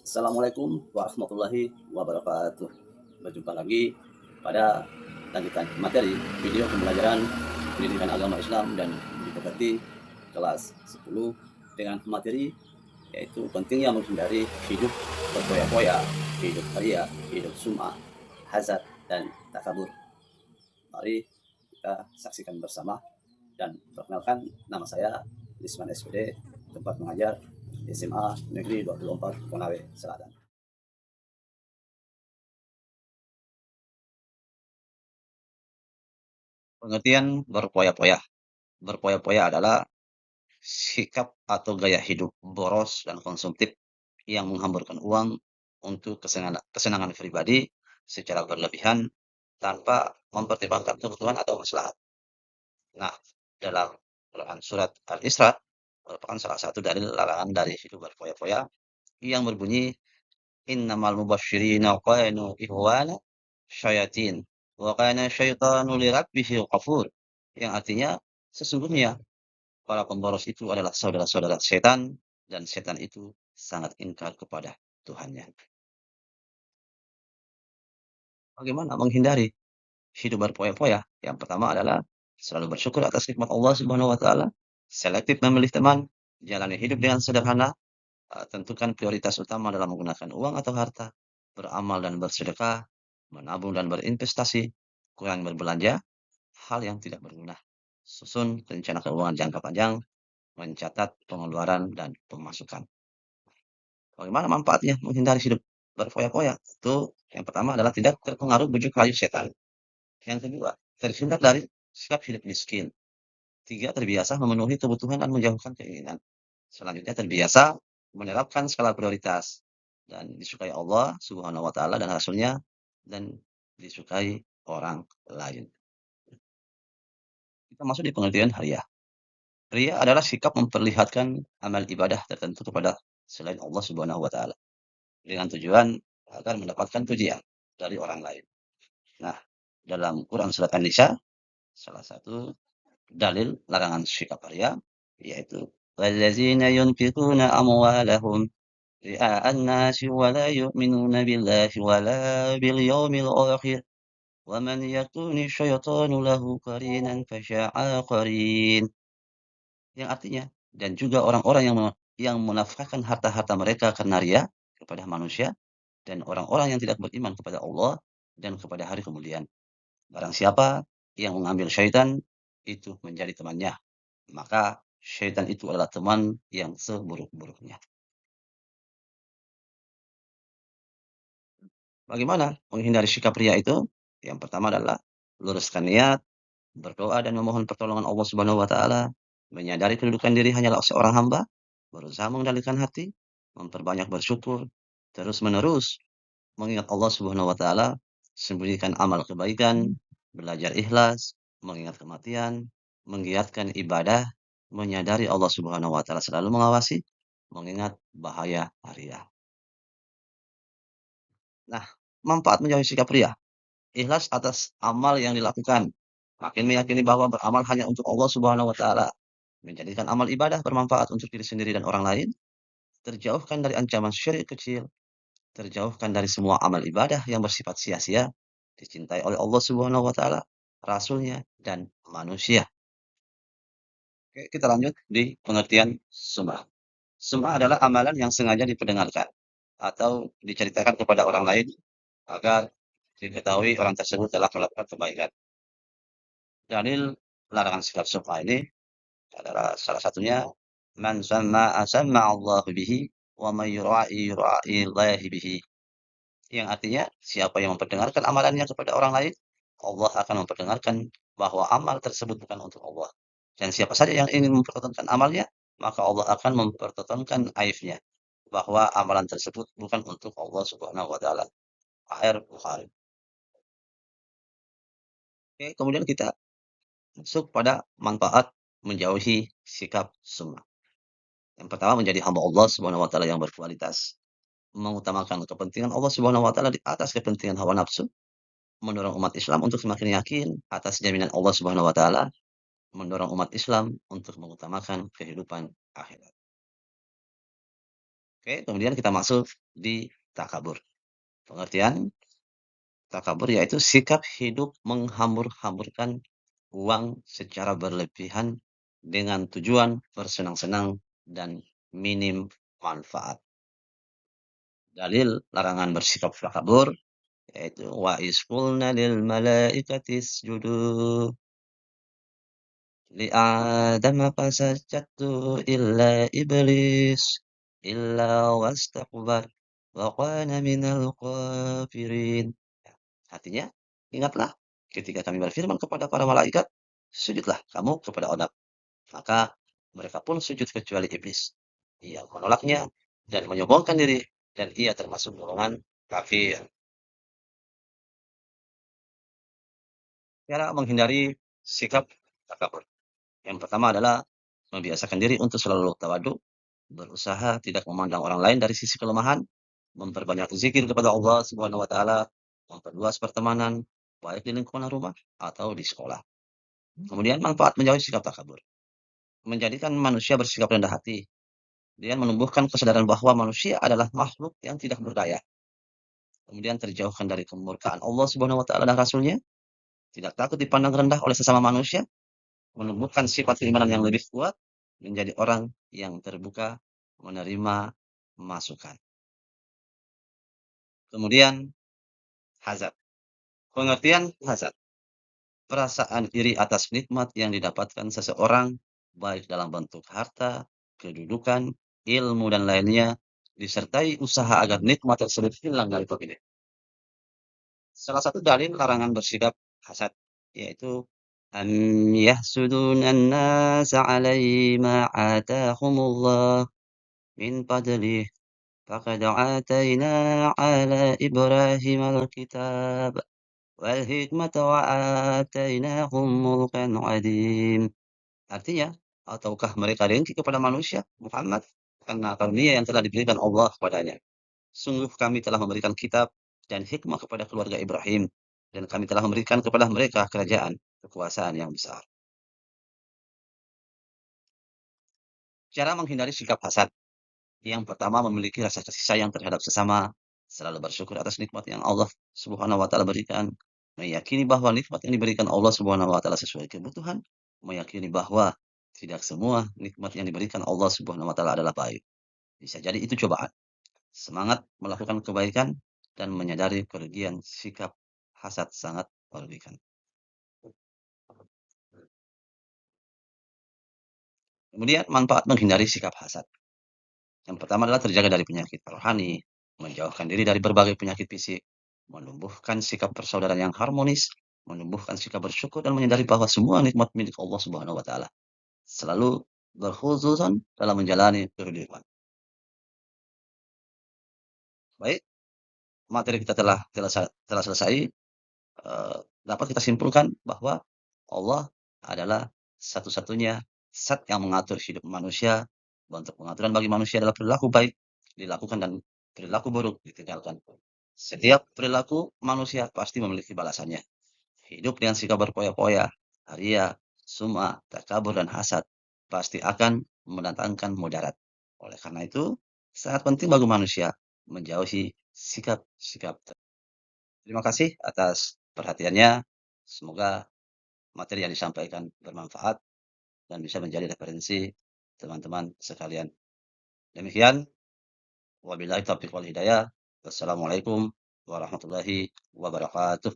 Assalamualaikum warahmatullahi wabarakatuh. Berjumpa lagi pada lanjutan materi video pembelajaran pendidikan agama Islam dan budi pekerti kelas 10 dengan materi yaitu pentingnya menghindari hidup berfoya-foya, hidup ria, hidup sum'ah, hasad, dan takabur. Mari kita saksikan bersama dan perkenalkan, nama saya Lisman SPD, tempat mengajar SMA Negeri 24 Konawe Selatan. Pengertian berfoya-foya. Berfoya-foya adalah sikap atau gaya hidup boros dan konsumtif yang menghamburkan uang untuk kesenangan pribadi secara berlebihan tanpa mempertimbangkan kebutuhan atau maslahat. Nah, dalam Quran surat Al-Isra merupakan salah satu dalil larangan dari hidup berfoya-foya yang berbunyi innamal mubasysyirina kanu ikhwana syayatin wa kana syaitanu lirabbihi kafur, yang artinya sesungguhnya para pemboros itu adalah saudara-saudara setan dan setan itu sangat ingkar kepada Tuhannya. Bagaimana menghindari hidup berfoya-foya? Yang pertama adalah selalu bersyukur atas nikmat Allah Subhanahu wa taala, selektif memilih teman, jalani hidup dengan sederhana, tentukan prioritas utama dalam menggunakan uang atau harta, beramal dan bersedekah, menabung dan berinvestasi, kurang berbelanja, hal yang tidak berguna. Susun rencana keuangan jangka panjang, mencatat pengeluaran dan pemasukan. Bagaimana manfaatnya menghindari hidup berfoya-foya? Itu yang pertama adalah tidak terpengaruh bujuk rayu setan. Yang kedua, terhindar dari sikap hidup miskin. Tiga, terbiasa memenuhi kebutuhan dan menjauhkan keinginan. Selanjutnya terbiasa menerapkan skala prioritas dan disukai Allah Subhanahu wa taala dan Rasulnya dan disukai orang lain. Kita masuk di pengertian hariah. Ria adalah sikap memperlihatkan amal ibadah tertentu kepada selain Allah Subhanahu wa taala dengan tujuan agar mendapatkan pujian dari orang lain. Nah, dalam Quran surat An-Nisa salah satu dalil larangan sikap ria yaitu wallazina yunfiquna amwalahum ria'an nasi wa la yu'minuna billahi wa la bil yawmil akhir wa man yakuni syaitanu lahu qarinan fasya'a qarin, yang artinya dan juga orang-orang yang menafkahkan harta-harta mereka karena ria kepada manusia dan orang-orang yang tidak beriman kepada Allah dan kepada hari kemudian. Barang siapa yang mengambil syaitan itu menjadi temannya, maka syaitan itu adalah teman yang seburuk-buruknya. Bagaimana menghindari sikap ria itu? Yang pertama adalah luruskan niat, berdoa dan memohon pertolongan Allah Subhanahu wa taala, menyadari kedudukan diri hanyalah seorang hamba, berusaha mengendalikan hati, memperbanyak bersyukur, terus-menerus mengingat Allah Subhanahu wa taala, sembunyikan amal kebaikan, belajar ikhlas, mengingat kematian, menggiatkan ibadah, menyadari Allah Subhanahu wa taala selalu mengawasi, mengingat bahaya ria. Nah, manfaat menjauhi sikap ria. Ikhlas atas amal yang dilakukan. Makin meyakini bahwa beramal hanya untuk Allah Subhanahu wa taala. Menjadikan amal ibadah bermanfaat untuk diri sendiri dan orang lain. Terjauhkan dari ancaman syirik kecil. Terjauhkan dari semua amal ibadah yang bersifat sia-sia. Dicintai oleh Allah Subhanahu wa taala, Rasulnya, dan manusia. Oke, kita lanjut di pengertian sum'ah. Sum'ah adalah amalan yang sengaja diperdengarkan atau diceritakan kepada orang lain agar diketahui orang tersebut telah melakukan kebaikan. Dalil larangan sikap sum'ah ini adalah salah satunya man samma Allahu bihi wa may yura'i Allahi bihi, yang artinya siapa yang memperdengarkan amalannya kepada orang lain, Allah akan memperdengarkan bahwa amal tersebut bukan untuk Allah. Dan siapa saja yang ingin mempertontonkan amalnya, maka Allah akan mempertontonkan aibnya bahwa amalan tersebut bukan untuk Allah Subhanahu wa taala. Akhir Bukhari. Oke, kemudian kita masuk pada manfaat menjauhi sikap sum'ah. Yang pertama menjadi hamba Allah Subhanahu wa taala yang berkualitas, mengutamakan kepentingan Allah Subhanahu wa taala di atas kepentingan hawa nafsu, mendorong umat Islam untuk semakin yakin atas jaminan Allah Subhanahu wa taala, mendorong umat Islam untuk mengutamakan kehidupan akhirat. Oke, kemudian kita masuk di takabur. Pengertian takabur yaitu sikap hidup menghambur-hamburkan uang secara berlebihan dengan tujuan bersenang-senang dan minim manfaat. Dalil larangan bersikap takabur yaitu wa iz qulna lil malaikati isjudu li Adama fasajadtu illa iblis illa wastakbar wa kana minal kafirin. Artinya, ingatlah ketika kami berfirman kepada para malaikat, sujudlah kamu kepada Adam. Maka mereka pun sujud kecuali iblis. Ia menolaknya dan menyombongkan diri dan ia termasuk golongan kafir. Cara menghindari sikap takabur. Yang pertama adalah membiasakan diri untuk selalu tawadu, berusaha tidak memandang orang lain dari sisi kelemahan, memperbanyak zikir kepada Allah Subhanahu wa taala, memperluas pertemanan baik di lingkungan rumah atau di sekolah. Kemudian manfaat menjauhi sikap takabur. Menjadikan manusia bersikap rendah hati. Dia menumbuhkan kesadaran bahwa manusia adalah makhluk yang tidak berdaya. Kemudian terjauhkan dari kemurkaan Allah Subhanahu wa taala dan Rasulnya, tidak takut dipandang rendah oleh sesama manusia, menumbuhkan sifat keimanan yang lebih kuat, menjadi orang yang terbuka menerima masukan. Kemudian hazard. Pengertian hazard. Perasaan iri atas nikmat yang didapatkan seseorang, baik dalam bentuk harta, kedudukan, ilmu, dan lainnya, disertai usaha agar nikmat tersebut hilang dari pemilik. Salah satu dalil larangan bersikap hasad, yaitu am yahsudunan nasa alai ma atahumullah min fadlih faqad atayna ala Ibrahim al-kitab wal hikmata wa atainahum mulkan adim. Artinya, ataukah mereka dengki kepada manusia, Muhammad, karena karunia yang telah diberikan Allah kepadanya. Sungguh kami telah memberikan kitab dan hikmah kepada keluarga Ibrahim, dan kami telah memberikan kepada mereka kerajaan, kekuasaan yang besar. Cara menghindari sikap hasad. Yang pertama, memiliki rasa kasih sayang terhadap sesama, selalu bersyukur atas nikmat yang Allah Subhanahu wa taala berikan, meyakini bahwa nikmat yang diberikan Allah Subhanahu wa taala sesuai kebutuhan, meyakini bahwa tidak semua nikmat yang diberikan Allah Subhanahu wa taala adalah baik. Bisa jadi itu cobaan. Semangat melakukan kebaikan dan menyadari kerugian sikap hasad sangat merugikan. Kemudian manfaat menghindari sikap hasad. Yang pertama adalah terjaga dari penyakit rohani, menjauhkan diri dari berbagai penyakit fisik, menumbuhkan sikap persaudaraan yang harmonis, menumbuhkan sikap bersyukur dan menyadari bahwa semua nikmat milik Allah Subhanahu wa taala. Selalu berkhuzuzan dalam menjalani kehidupan. Baik, materi kita telah selesai. Dapat kita simpulkan bahwa Allah adalah satu-satunya zat yang mengatur hidup manusia. Bentuk pengaturan bagi manusia adalah perilaku baik dilakukan dan perilaku buruk ditinggalkan. Setiap perilaku manusia pasti memiliki balasannya. Hidup dengan sikap berpoya-poya, ria, sum'ah, takabur, dan hasad pasti akan mendatangkan mudarat. Oleh karena itu, sangat penting bagi manusia menjauhi sikap-sikap. Terima kasih atas perhatiannya. Semoga materi yang disampaikan bermanfaat dan bisa menjadi referensi teman-teman sekalian. Demikian, wabillahi taufiq wal hidayah. Wassalamualaikum warahmatullahi wabarakatuh.